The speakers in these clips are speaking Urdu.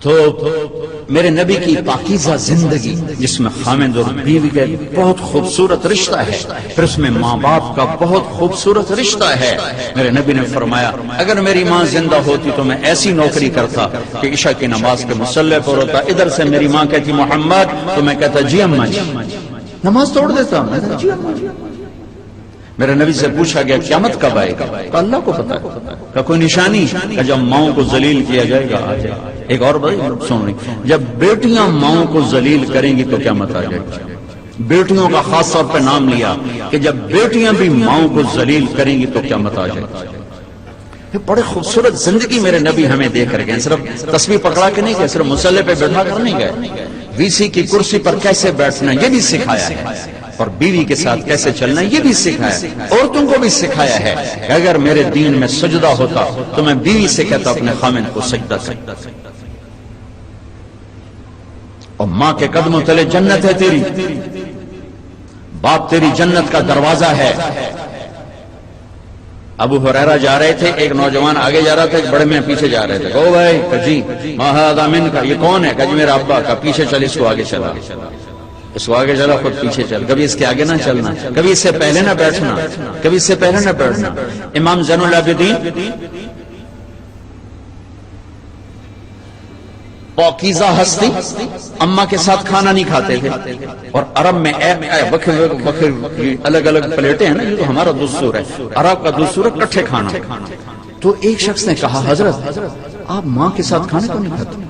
تو میرے نبی کی پاکیزہ زندگی جس میں خاوند اور بیوی کا بہت خوبصورت رشتہ ہے، پھر اس میں ماں باپ کا بہت خوبصورت رشتہ ہے. میرے نبی نے فرمایا اگر میری ماں زندہ ہوتی تو میں ایسی نوکری کرتا کہ عشاء کی نماز کے مصلی پر ہوتا، ادھر سے میری ماں کہتی محمد تو میں کہتا جی اماں جی، نماز توڑ دیتا. جی اماں جی. میرے نبی سے پوچھا گیا قیامت کب آئے گا؟ کہ اللہ کو پتا ہے. کہ کوئی نشانی؟ کہ جب ماؤں کو ذلیل کیا جائے گا آ جائے. ایک اور بات سن رہی، جب بیٹیاں ماؤں کو ذلیل کریں گی تو قیامت آ جائے گی. بیٹیوں کا خاص طور پہ نام لیا کہ جب بیٹیاں بھی ماؤں کو ذلیل کریں گی تو قیامت آ جائے گی. یہ بڑے خوبصورت زندگی میرے نبی ہمیں دے کر گئے. صرف تسبیح پکڑا کے نہیں گئے، صرف مصلی پہ بیٹھا کر نہیں گئے، وی سی کی کرسی پر کیسے بیٹھنا یہ بھی سکھایا ہے، اور بیوی کے ساتھ کیسے چلنا یہ بھی سکھایا ہے. عورتوں کو بھی سکھایا ہے کہ اگر میرے دین میں سجدہ ہوتا تو میں بیوی سے کہتا اپنے خامند کو سجدہ کر. اور ماں کے قدموں تلے جنت ہے تیری، باپ تیری جنت کا دروازہ ہے. ابو ہریرہ جا رہے تھے، ایک نوجوان آگے جا رہا تھا، ایک بڑے میاں پیچھے جا رہے تھے. او بھائی جی ما ھذا منک، یہ کون ہے؟ کہ جی میرا ابا. کا پیچھے چل، اس کو آگے چلا، اس کو آگے چلا، خود پیچھے چل. کبھی اس کے آگے نہ چلنا، کبھی اس سے پہلے نہ بیٹھنا، کبھی اس سے پہلے نہ بیٹھنا. امام زین العابدین پاکیزہ ہستی، اماں کے ساتھ کھانا نہیں کھاتے تھے. اور عرب میں الگ الگ پلیٹیں ہیں نا، یہ تو ہمارا دستور ہے. عرب کا دستور ہے کٹھے کھانا. تو ایک شخص نے کہا حضرت آپ ماں کے ساتھ کھانا کیوں نہیں کھاتے؟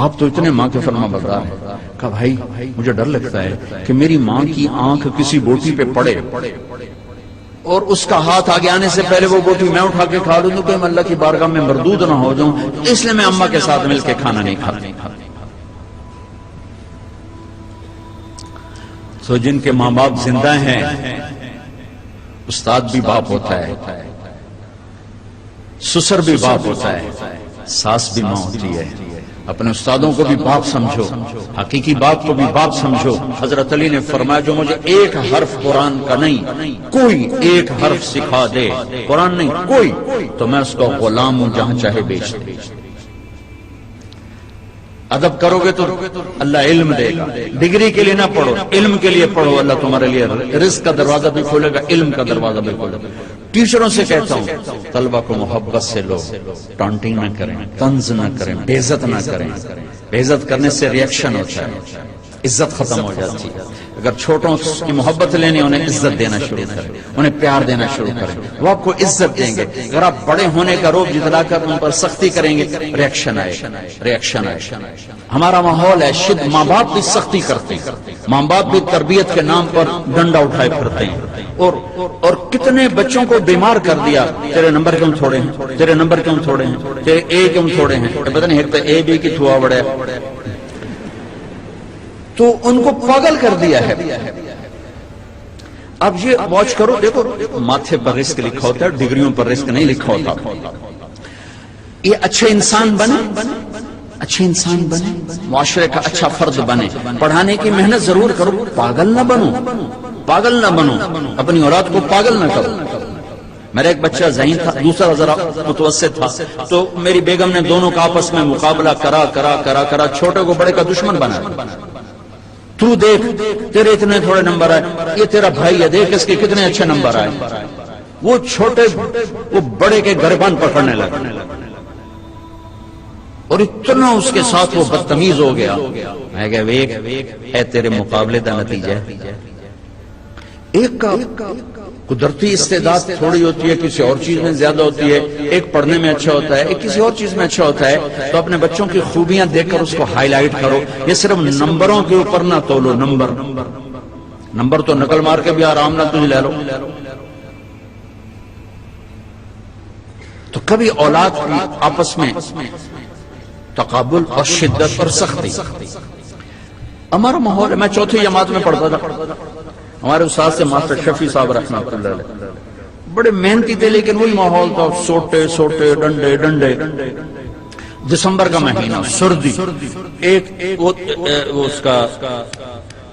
آپ تو اتنے ماں کے فرما بردار ہیں. کہا بھائی مجھے ڈر لگتا ہے کہ میری ماں کی آنکھ کسی بوٹی پہ پڑے اور اس کا ہاتھ آگے آنے سے پہلے وہ بوٹی میں اٹھا کے کھا لوں تو کہ میں اللہ کی بارگاہ میں مردود نہ ہو جاؤں، اس لیے میں اماں کے ساتھ مل کے کھانا نہیں کھاتا. تو جن کے ماں باپ زندہ ہیں، استاد بھی باپ ہوتا ہے، سسر بھی باپ ہوتا ہے، ساس بھی ماں ہوتی ہے. اپنے استادوں کو بھی باپ سمجھو، حقیقی باپ کو بھی باپ سمجھو. حضرت علی نے فرمایا جو مجھے ایک حرف قرآن کا نہیں، کوئی ایک حرف سکھا دے، قرآن نہیں کوئی، تو میں اس کو غلام ہوں جہاں چاہے بیچ دے. ادب کرو گے تو اللہ علم دے گا. ڈگری کے لیے نہ پڑھو، علم کے لیے پڑھو. اللہ تمہارے لیے رزق کا دروازہ بھی کھولے گا، علم کا دروازہ بھی کھولے گا. ٹیچروں سے کہتا ہوں طلبہ کو محبت سے لو، ٹانٹنگ نہ کریں، طنز نہ کریں، بے عزت نہ کریں. بے عزت کرنے سے ریئیکشن ہوتا ہے، عزت ختم ہو جاتی ہے. اگر چھوٹوں کی محبت لینی، انہیں عزت دینا شروع کریں، انہیں پیار دینا شروع کریں، وہ آپ کو عزت دیں گے. اگر آپ بڑے ہونے کا روب جتلا کر ان پر سختی کریں گے، ریئیکشن آئے، ریئیکشن آئے. ہمارا ماحول ہے ماں باپ بھی سختی کرتے ہیں، ماں باپ بھی تربیت کے نام پر ڈنڈا اٹھائے پھرتے ہیں. اور کتنے بچوں کو بیمار کر دیا. تیرے نمبر کیوں تھوڑے ہیں، تیرے نمبر کیوں تھوڑے ہیں، تیرے اے کیوں تھوڑے ہیں، پتہ نہیں ایک تو اے بی کی تھوا بڑے، تو ان کو پاگل کر دیا ہے. اب یہ واچ کرو، دیکھو ماتھے پر رزق لکھا ہوتا ہے، ڈگریوں پر رزق نہیں لکھا ہوتا. یہ اچھے انسان بنے، اچھے انسان بنے، معاشرے کا اچھا فرد بنے. پڑھانے کی محنت ضرور کرو، پاگل نہ بنو، پاگل نہ بنو، اپنی اولاد کو پاگل نہ کرو. میرا ایک بچہ ذہین تھا، دوسرا ذرا متوسط تھا، تو میری بیگم نے دونوں کا آپس میں مقابلہ کرا کرا کرا کرا چھوٹے کو بڑے کا دشمن بنا. تو دیکھ تیرے اتنے تھوڑے نمبر آئے، یہ تیرا بھائی ہے، دیکھ اس کے کتنے اچھے نمبر آئے. وہ چھوٹے وہ بڑے کے گربان پکڑنے لگا اور اتنا اس کے ساتھ وہ بدتمیز ہو گیا. میں کہا ویک اے تیرے مقابلے کا نتیجہ ہے. ایک کا قدرتی استعداد تھوڑی ہوتی ہے، کسی اور چیز میں زیادہ ہوتی ہے. ایک پڑھنے میں اچھا ہوتا ہے، ایک کسی اور چیز میں اچھا ہوتا ہے. تو اپنے بچوں کی خوبیاں دیکھ کر اس کو ہائی لائٹ کرو. یہ صرف نمبروں کے اوپر نہ تولو. نمبر تو نقل مار کے بھی آرام نہ تجھ لے لو. تو کبھی اولاد کی آپس میں تقابل اور شدت اور سختی. ہمارا ماحول، میں چوتھی جماعت میں پڑھتا تھا، ہمارے استاد سے ماسٹر شفیع صاحب رحمۃ اللہ علیہ بڑے محنتی تھے، لیکن وہی ماحول تھا، سوٹے سوٹے ڈنڈے ڈنڈے. دسمبر کا مہینہ، سردی، ایک اس کا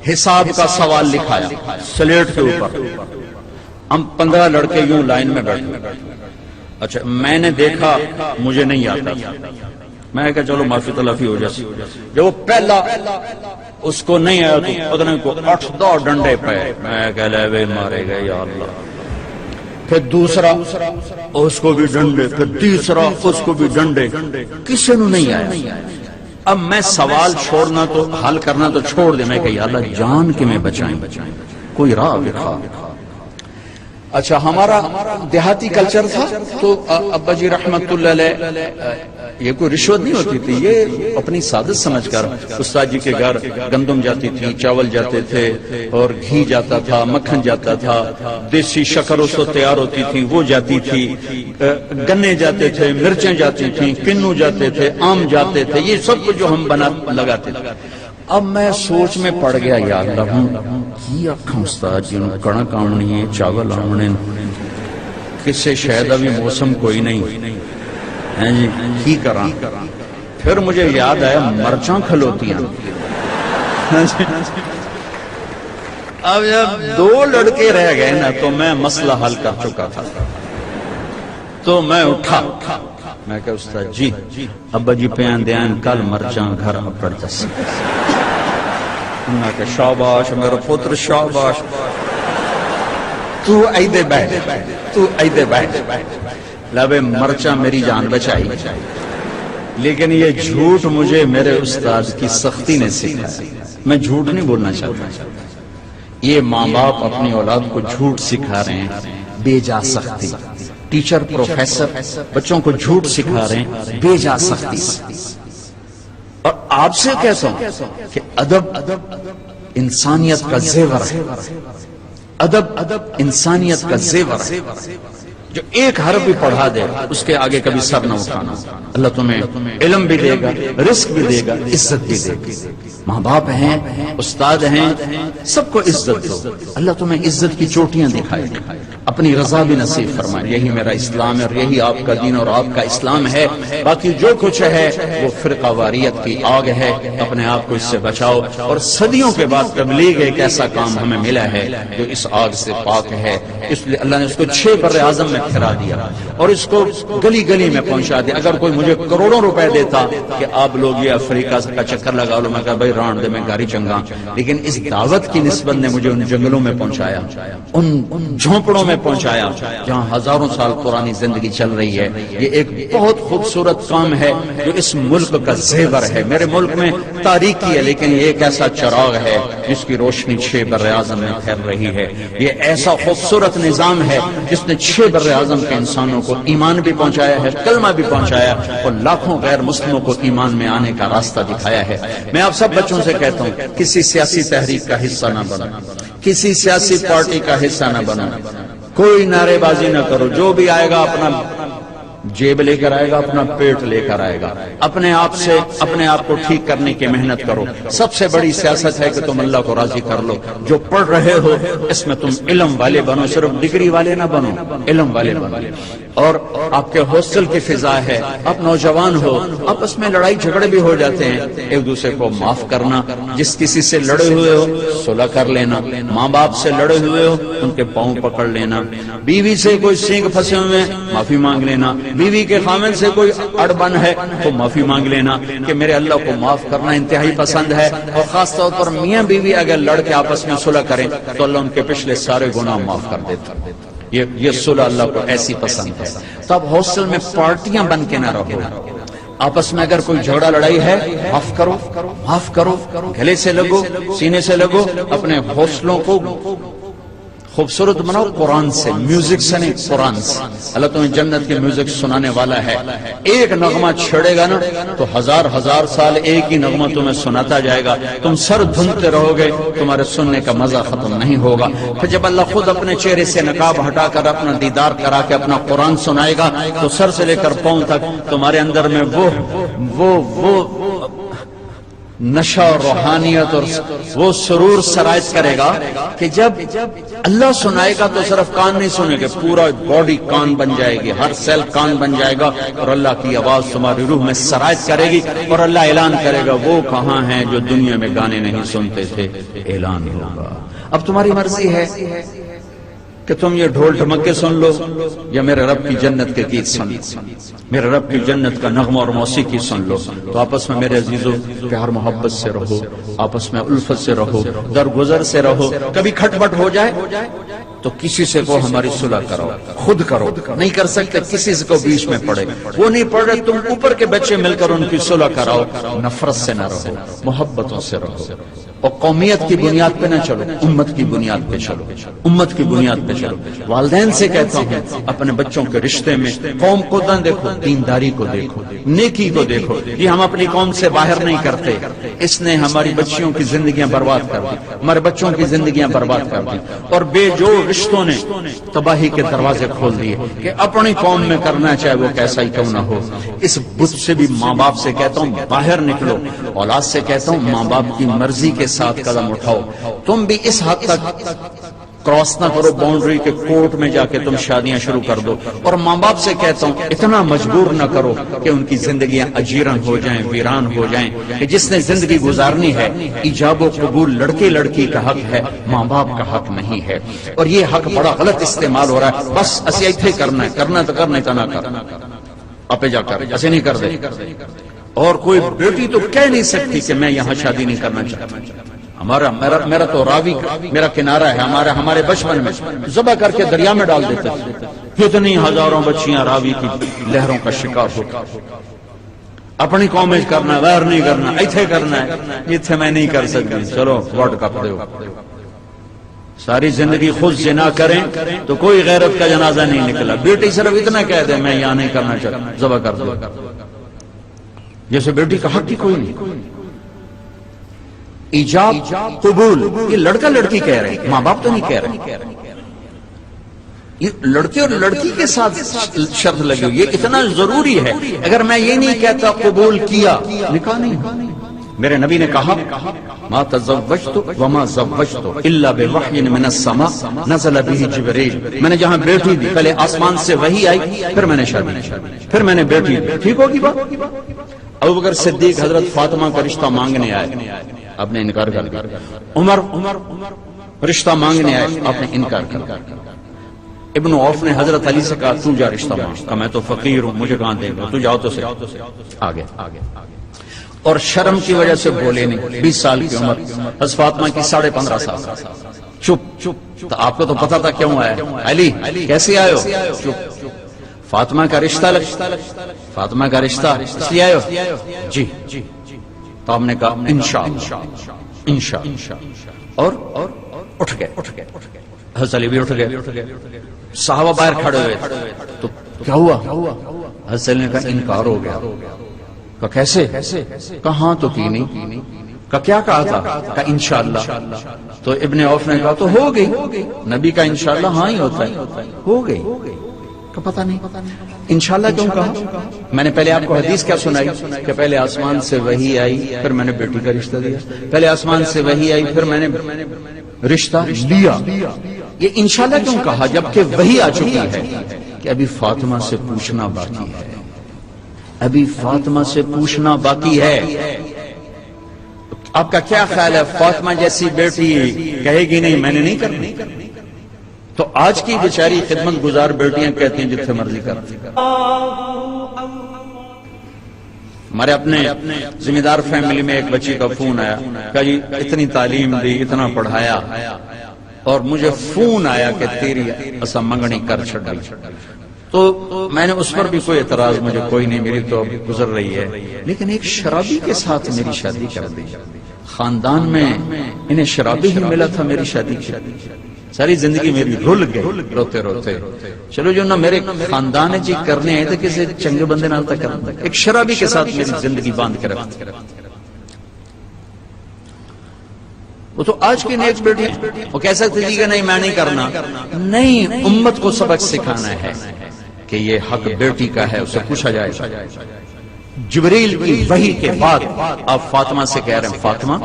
حساب کا سوال لکھایا سلیٹ کے اوپر. ہم 15 لڑکے یوں لائن میں بیٹھے. اچھا میں نے دیکھا، مجھے نہیں آتا، میں کہا چلو معافی تلافی ہو جاتی. جب وہ پہلا اس کو نہیں آیا تو پتہ نہیں کو 8-10 ڈنڈے پہ. میں کہہ لے بھائی مارے گئے یا اللہ. پھر دوسرا اس کو بھی ڈنڈے, پھر تیسرا اس کو بھی ڈنڈے, کسی نے نہیں آیا. اب میں سوال چھوڑنا تو حل کرنا تو چھوڑ دے. میں کہ یا اللہ جان کے میں بچائیں, کوئی راہ دکھا. اچھا ہمارا دیہاتی کلچر تھا تو ابا جی رحمت اللہ علیہ یہ کوئی رشوت نہیں ہوتی تھی, یہ اپنی سعادت سمجھ کر استاد جی کے گھر گندم جاتی تھی, چاول جاتے تھے اور گھی جاتا تھا, مکھن جاتا تھا, دیسی شکر اس کو تیار ہوتی تھی وہ جاتی تھی, گنے جاتے تھے, مرچیں جاتی تھیں, کنو جاتے تھے, آم جاتے تھے, یہ سب کچھ جو ہم بنا لگاتے تھے. اب میں سوچ میں پڑ گیا یا اللہ ہوں کی آکھاں استاد جی نوں کڑک آمنی ہے, چاول آمنے, کسے شاید ابھی موسم کوئی نہیں ہے جی کی کراں. پھر مجھے یاد آیا مرچاں کھلوتی ہیں. اب جب 2 لڑکے رہ گئے نا تو میں مسئلہ حل کر چکا تھا. تو میں اٹھا, میں کہا استاد جی ابا جی پیان دیان کل مرچاں گھر اپر جس. میں کہ شاباش میرا پتر شاباش, تو ایدے بیٹھ, تو ایدے بیٹھ. لبے مرچاں میری جان بچائی, لیکن یہ جھوٹ مجھے میرے استاد کی سختی نے سکھایا. میں جھوٹ نہیں بولنا چاہتا. یہ ماں باپ اپنی اولاد کو جھوٹ سکھا رہے ہیں بے جا سختی. ٹیچر پروفیسر بچوں کو جھوٹ سکھا رہے ہیں بے جا سختی. اور آپ سے کہتا ہوں کہ ادب انسانیت کا زیور ہے, ادب انسانیت کا زیور ہے. جو ایک حرف بھی پڑھا دے اس کے آگے کبھی سر نہ اٹھانا. اللہ تمہیں علم بھی دے گا, رزق بھی دے گا, عزت بھی دے گا. ماں باپ ہیں, استاد ہیں, سب کو عزت دو. اللہ تمہیں عزت کی چوٹیاں دکھائے, اپنی رضا بھی نصیب فرمائے. یہی میرا اسلام ہے اور یہی آپ کا دین اور آپ کا اسلام ہے. باقی جو کچھ ہے وہ فرقہ واریت کی آگ ہے, اپنے آپ کو اس سے بچاؤ. اور صدیوں کے بعد تبلیغ ایک ایسا کام ہمیں ملا ہے جو اس آگ سے پاک ہے. اس لیے اللہ نے اس کو 6 بر اعظم میں پھیلا دیا اور اس کو گلی گلی میں پہنچا دیا. اگر کوئی مجھے کروڑوں روپے دیتا کہ آپ لوگ یہ افریقہ کا چکر لگا لو, میں کہا بھائی ران دے میں گاڑی چنگا. لیکن اس دعوت کی نسبت نے مجھے ان جنگلوں میں پہنچایا, ان جھونپڑوں میں پہنچایا جہاں ہزاروں سال پرانی زندگی چل رہی ہے. یہ ایک بہت خوبصورت کام ہے جو اس ملک کا زیور ہے. میرے ملک میں تاریکی ہے لیکن یہ ایک ایسا چراغ ہے جس کی روشنی 6 بر اعظم میں پھیل رہی ہے. یہ ایسا خوبصورت نظام ہے جس نے 6 بر اعظم کے انسانوں کو ایمان بھی پہنچایا ہے, کلمہ بھی پہنچایا اور لاکھوں غیر مسلموں کو ایمان میں آنے کا راستہ دکھایا ہے. میں آپ سب بچوں سے کہتا ہوں کسی سیاسی تحریک کا حصہ نہ بنو, کسی سیاسی پارٹی کا حصہ نہ بنو, کوئی نعرے بازی نہ کرو. جو بھی آئے گا اپنا جیب لے کر آئے گا, اپنا پیٹ لے کر آئے گا. اپنے آپ سے اپنے آپ کو ٹھیک کرنے کی محنت کرو. سب سے بڑی سیاست ہے کہ تم اللہ کو راضی کر لو. جو پڑھ رہے ہو اس میں تم علم والے بنو, صرف ڈگری والے نہ بنو, علم والے بنو. اور آپ کے ہاسٹل کی فضا ہے, آپ نوجوان ہو, آپس میں لڑائی جھگڑے بھی ہو جاتے ہیں, ایک دوسرے کو معاف کرنا. جس کسی سے لڑے ہوئے ہو صلح کر لینا. ماں باپ سے لڑے ہوئے ہو ان کے پاؤں پکڑ لینا. بیوی سے کوئی سینگ پھنسے ہوئے معافی مانگ لینا. بیوی کے خامن سے کوئی اڑبن ہے تو معافی مانگ لینا کہ میرے اللہ کو معاف کرنا انتہائی پسند ہے. اور خاص طور پر میاں بیوی اگر لڑ کے آپس میں صلح کریں تو اللہ ان کے پچھلے سارے گناہ معاف کر دیتا. یہ صلح اللہ کو ایسی پسند ہے. تو اب ہاسٹل میں پارٹیاں بن کے نہ رہو. آپس میں اگر کوئی جھگڑا لڑائی ہے معاف کرو, معاف کرو, گلے سے لگو, سینے سے لگو. اپنے ہاسٹلوں کو خوبصورت بناؤ قرآن سے, میوزک سے نہیں, قرآن سے. اللہ تمہیں جنت کی میوزک سنانے والا ہے. ایک نغمہ چھڑے گا نا تو ہزار سال ایک ہی نغمہ تمہیں سناتا جائے گا. تم سر دھنتے رہو گے, تمہارے سننے کا مزہ ختم نہیں ہوگا. پھر جب اللہ خود اپنے چہرے سے نقاب ہٹا کر اپنا دیدار کرا کے اپنا قرآن سنائے گا تو سر سے لے کر پاؤں تک تمہارے اندر میں وہ نشہ اور روحانیت اور وہ سرور سرایت کرے گا کہ جب اللہ سنائے گا تو صرف کان نہیں سنے گے, پورا باڈی کان بن جائے گی, ہر سیل کان بن جائے گا اور اللہ کی آواز تمہاری روح میں سرایت کرے گی. اور اللہ اعلان کرے گا وہ کہاں ہیں جو دنیا میں گانے نہیں سنتے تھے, اعلان ہوگا. اب تمہاری مرضی ہے کہ تم یہ ڈھول ڈھمکے سن لو یا میرے رب کی جنت کے گیت سن لو، میرے رب کی جنت کا نغمہ اور موسیقی سن لو۔ تو آپس میں میرے عزیزو پیار محبت سے رہو، آپس میں الفت سے رہو، درگزر سے رہو۔ کبھی کھٹ پٹ ہو جائے تو کسی سے کو ہماری صلح کرو، خود کرو، نہیں کر سکتے کسی سے کو بیچ میں پڑے، وہ نہیں پڑھ رہے، تم اوپر کے بچے مل کر ان کی صلح کراؤ۔ نفرت سے نہ رہو، محبتوں سے رہو، اور قومیت کی بنیاد پہ نہ چلو، امت کی بنیاد پہ چلو، امت کی بنیاد پہ چلو۔ والدین سے کہتا ہوں اپنے بچوں کے رشتے میں قوم کو نہ دیکھو، دینداری کو دیکھو، نیکی کو دیکھو۔ یہ ہم اپنی قوم سے باہر نہیں کرتے، اس نے ہماری بچیوں کی زندگیاں برباد کر دی، ہمارے بچوں کی زندگیاں برباد کر دی، اور بے جوڑ رشتوں نے تباہی کے دروازے کھول دیے کہ اپنی قوم میں کرنا چاہے وہ کیسا ہی کیوں نہ ہو۔ اس بت سے بھی ماں باپ سے کہتا ہوں باہر نکلو، اولاد سے کہتا ہوں ماں باپ کی مرضی کے ساتھ قدم اٹھاؤ۔ تم بھی اس حد تک کراس نہ کرو باؤنڈری کے، کورٹ میں جا کے تم شادیاں شروع کر دو۔ اور ماں باپ سے کہتا ہوں اتنا مجبور نہ کرو کہ ان کی زندگیاں اجیرن ہو جائیں، ویران ہو جائیں، کہ جس نے زندگی گزارنی ہے ایجاب و قبول لڑکے لڑکی کا حق ہے، ماں باپ کا حق نہیں ہے۔ اور یہ حق بڑا غلط استعمال ہو رہا ہے، بس اسی ایتھے کرنا ہے، کرنا تو کرنا تو نہ کرنا، اپے جا کر ایسے نہیں کر دے۔ اور کوئی بیٹی تو کہہ نہیں سکتی کہ میں یہاں شادی نہیں کرنا چاہتا۔ میرا تو راوی میرا کنارہ ہے، ہمارے بچپن میں ذبح کر کے دریا میں ڈال دیتے تھے، کتنی ہزاروں بچیاں راوی کی لہروں کا شکار ہوتی۔ اپنی قوم میں کرنا ہے، غیر نہیں کرنا، ایتھے کرنا ہے، ایتھے میں نہیں کر سکتی، چلو ورلڈ کپ دو۔ ساری زندگی خود زنا کریں تو کوئی غیرت کا جنازہ نہیں نکلا۔ بیٹی صرف اتنا کہہ دے میں یہاں نہیں کرنا چاہتا، ذبح کر دو، جیسے بیٹی کا حق ہی کوئی نہیں۔ ایجاب قبول یہ لڑکا لڑکی کہہ رہے ہیں، ماں باپ تو نہیں کہہ رہے۔ یہ لڑکے اور لڑکی کے ساتھ شرط لگی ہوئی، یہ اتنا ضروری ہے۔ اگر میں یہ نہیں کہتا قبول کیا، نکاح نہیں۔ میرے نبی نے کہا ما تزوجت وما زوجت الا بوحی من السماء نزل به جبریل۔ میں نے جہاں بیٹی دی پہلے آسمان سے وحی آئی، پھر میں نے شادی، پھر میں نے بیٹی دی۔ ٹھیک ہوگی بات؟ ابوبکر صدیق حضرت فاطمہ کا رشتہ مانگنے آئے، آپ نے انکار کر دیا۔ عمر رشتہ مانگنے آئے، آپ نے انکار کر دیا۔ ابن عوف نے حضرت علی سے کہا تو جا رشتہ مانگ، کہا میں تو فقیر ہوں، مجھے کہاں دے گا، تو جاؤ تو صحیح۔ آگے اور شرم کی وجہ سے بولے نہیں۔ 20 سال کی عمر، حضرت فاطمہ کی 15.5 سال، چپ۔ تو آپ کو تو پتا تھا کیوں آئے، علی کیسے آئے ہو؟ چپ۔ فاطمہ کا رشتہ فاطمہ کا رشتہ اس لیے آئے ہو؟ جی۔ تو آپ نے کہا انشاءاللہ، اور اٹھ گئے۔ حضرت علی بھی اٹھ گئے، صحابہ باہر کھڑے ہوئے، تو کیا ہوا؟ حضرت علی نے کہا انکار ہو گیا۔ کہا کیسے؟ کہاں تو کی نہیں۔ کہا کیا کہا تھا؟ کہا انشاءاللہ۔ تو ابن عوف نے کہا تو ہو گئی، نبی کا انشاءاللہ ہاں ہی ہوتا ہے، ہو گئی۔ کہ پتہ نہیں انشاءاللہ کیوں کہا؟ میں نے پہلے آپ کو حدیث کیا سنائی کہ پہلے آسمان سے وحی آئی، پھر میں نے بیٹی کا رشتہ دیا، پہلے آسمان سے وحی آئی، پھر میں نے رشتہ لیا۔ یہ انشاءاللہ کیوں کہا جبکہ وحی آ چکی ہے کہ ابھی فاطمہ سے پوچھنا باقی ہے، ابھی فاطمہ سے پوچھنا باقی ہے۔ آپ کا کیا خیال ہے فاطمہ جیسی بیٹی کہے گی نہیں میں نے نہیں کرنی؟ تو آج کی بیچاری خدمت گزار بیٹیاں کہتی ہیں جتنے مرضی کر۔ ہمارے اپنے ذمہ دار فیملی میں ایک بچی کا فون آیا کہ جی اتنی تعلیم دی، اتنا پڑھایا، اور مجھے فون آیا کہ تیری اسا منگنی کر چھڑی۔ تو میں نے اس پر بھی کوئی اعتراض، مجھے کوئی نہیں، میری تو اب گزر رہی ہے، لیکن ایک شرابی کے ساتھ میری شادی کر دی۔ خاندان میں انہیں شرابی ہی ملا تھا میری شادی کی، ساری زندگی میری رول گئی روتے روتے۔ چلو جو نہ میرے خاندان جی کرنے آئے تھے کسی چنگے بندے نال تک کرنا، ایک شرابی کے ساتھ میری زندگی باندھ کے رکھ۔ وہ تو آج کی نیک بیٹی وہ کہہ سکتی تھی کہ نہیں میں نہیں کرنا، نہیں، امت کو سبق سکھانا ہے کہ یہ حق بیٹی کا ہے، اسے پوچھا جائے۔ جبریل کی وحی کے بعد آپ فاطمہ سے کہہ رہے ہیں فاطمہ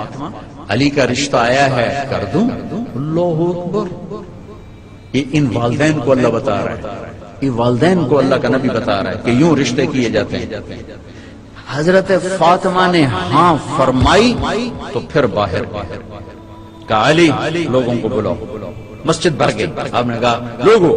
علی کا رشتہ آیا ہے، کر دوں؟ اللہ اکبر۔ یہ ان والدین کو اللہ بتا رہا ہے، یہ والدین کو اللہ کا نبی بتا رہا ہے کہ یوں رشتے کیے جاتے ہیں۔ حضرت فاطمہ نے ہاں فرمائی تو پھر باہر کہا علی لوگوں کو بلاؤ۔ مسجد بھر گئی. آپ نے کہا لوگو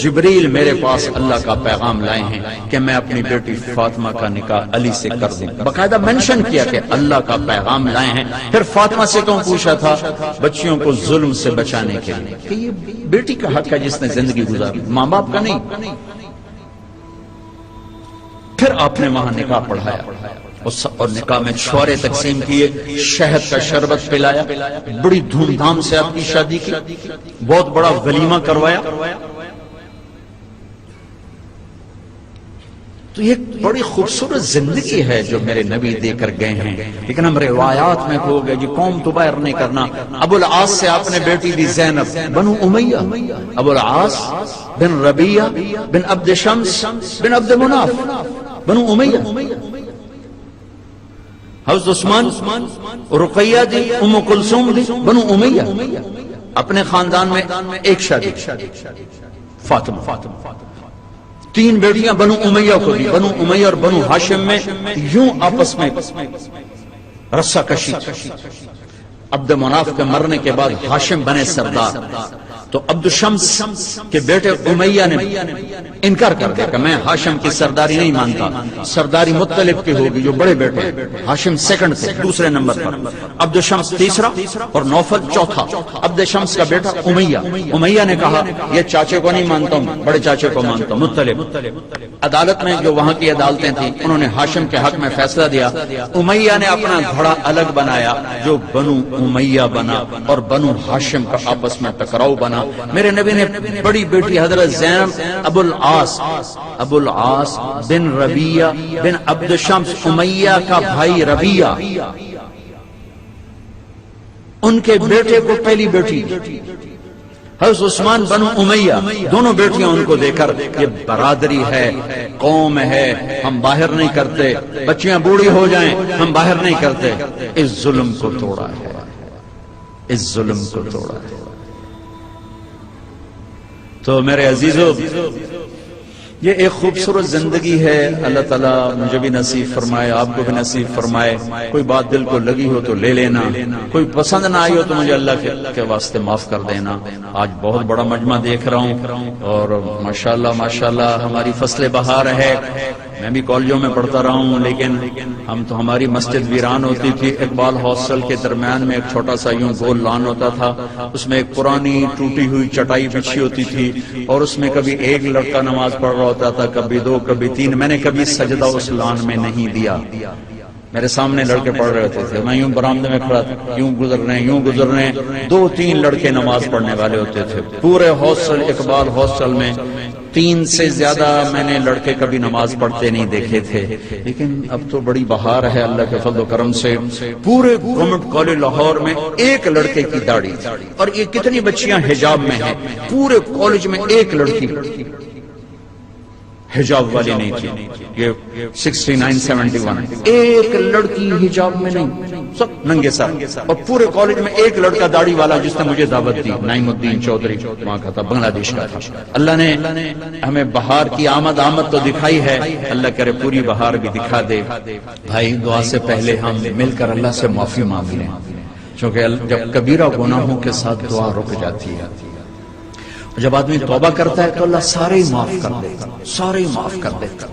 جبریل میرے پاس اللہ کا پیغام لائے ہیں کہ میں اپنی بیٹی فاطمہ کا نکاح علی سے کر دوں. باقاعدہ مینشن کیا کہ اللہ کا پیغام لائے ہیں. پھر فاطمہ سے کیوں پوچھا تھا؟ بچیوں کو ظلم سے بچانے کے لیے کہ یہ بیٹی کا حق ہے جس نے زندگی گزاری، ماں باپ کا نہیں. پھر آپ نے وہاں نکاح پڑھایا اور نکاح میں چھوارے تقسیم کیے، شہد کا شربت پلایا، بڑی دھوم دھام سے آپ کی شادی کی، بہت بڑا ولیمہ کروایا. تو یہ بڑی خوبصورت زندگی ہے جو میرے نبی دے کر گئے ہیں. لیکن ہم روایات میں کہو گے جی قوم تو باہر نہیں کرنا. ابو العاص سے آپ نے بیٹی دی زینب بنو امیہ، ابو العاص بن ربیہ بن عبد شمس بن عبد مناف بنو امیہ. حضرت عثمان رقیہ دی ام کلثوم دی بنو امیہ. اپنے خاندان میں ایک شادی فاطمہ. 3 بیٹیاں بنو امیہ کو دی. بنو امیہ اور بنو ہاشم میں یوں آپس میں رسا کشی. عبد مناف کے مرنے کے بعد ہاشم بنے سردار، تو عبد شمس کے بیٹے امیہ نے انکار کر دیا کہ میں ہاشم کی سرداری نہیں مانتا، سرداری مطلب کی ہوگی جو بڑے بیٹے. ہاشم سیکنڈ تھے، دوسرے نمبر پر، عبد شمس تیسرا اور نوفل چوتھا. عبد شمس کا بیٹا امیہ نے کہا یہ چاچے کو نہیں مانتا ہوں، بڑے چاچے کو مانتا ہوں مطلب. عدالت میں جو وہاں کی عدالتیں تھیں انہوں نے ہاشم کے حق میں فیصلہ دیا. امیہ نے اپنا گھوڑا الگ بنایا جو بنو امیہ بنا اور بنو ہاشم کا آپس میں ٹکراؤ بنا. میرے نبی نے بڑی بیٹی حضرت زینب ابو العاص بن ربیہ بن عبد شمس امیہ کا بھائی ربیہ، ان کے بیٹے کو پہلی بیٹی. حضرت عثمان بنو امیہ دونوں بیٹیاں ان کو دے کر یہ برادری ہے، قوم ہے، ہم باہر نہیں کرتے، بچیاں بوڑھی ہو جائیں ہم باہر نہیں کرتے. اس ظلم کو توڑا ہے، اس ظلم کو توڑا ہے. تو میرے عزیزو یہ ایک خوبصورت زندگی ہے. اللہ تعالیٰ مجھے بھی نصیب فرمائے، آپ کو بھی نصیب فرمائے. کوئی بات دل کو لگی ہو تو لے لینا، کوئی پسند نہ آئی ہو تو مجھے اللہ کے واسطے معاف کر دینا. آج بہت بڑا مجمع دیکھ رہا ہوں اور ماشاءاللہ ہماری فصل بہار ہے. میں بھی کالجوں میں پڑھتا رہا ہوں، لیکن ہماری مسجد ویران ہوتی تھی. اقبال ہاسٹل کے درمیان میں ایک چھوٹا سا یوں گول لان ہوتا تھا، اس میں ایک پرانی ٹوٹی ہوئی چٹائی بچھی ہوتی تھی اور اس میں کبھی ایک لڑکا نماز پڑھ رہا ہوتا تھا، کبھی 2 کبھی 3. میں نے کبھی سجدہ اس لان میں نہیں دیا. میرے سامنے لڑکے پڑھ رہے ہوتے تھے، میں یوں برآمدے میں کھڑا تھا، یوں گزر رہے 2-3 لڑکے نماز پڑھنے والے ہوتے تھے پورے ہاسٹل. اقبال ہاسٹل میں 3 سے زیادہ میں نے لڑکے کبھی نماز پڑھتے نہیں دیکھے تھے. لیکن اب تو بڑی بہار ہے اللہ کے فضل و کرم سے. پورے گورنمنٹ کالج لاہور میں ایک لڑکے کی داڑھی، اور یہ کتنی بچیاں حجاب میں ہیں، پورے کالج میں ایک لڑکی حجاب والی نہیں تھی. یہ 69-71 ایک لڑکی حجاب میں نہیں، سب ننگے سر. اور پورے کالج میں ایک لڑکا داڑھی والا جس نے مجھے دعوت دی، نعیم الدین چودھری وہاں کا تھا، بنگلہ دیش کا تھا. اللہ نے ہمیں بہار کی آمد تو دکھائی ہے، اللہ کرے پوری بہار بھی دکھا دے. بھائی دعا سے پہلے ہم مل کر اللہ سے معافی مانگ لیں، کیونکہ جب کبیرہ گناہوں کے ساتھ دعا رک جاتی ہے. جب آدمی توبہ کرتا ہے تو اللہ سارے ہی معاف کر دیتا، سارے ہی معاف کر دیتا.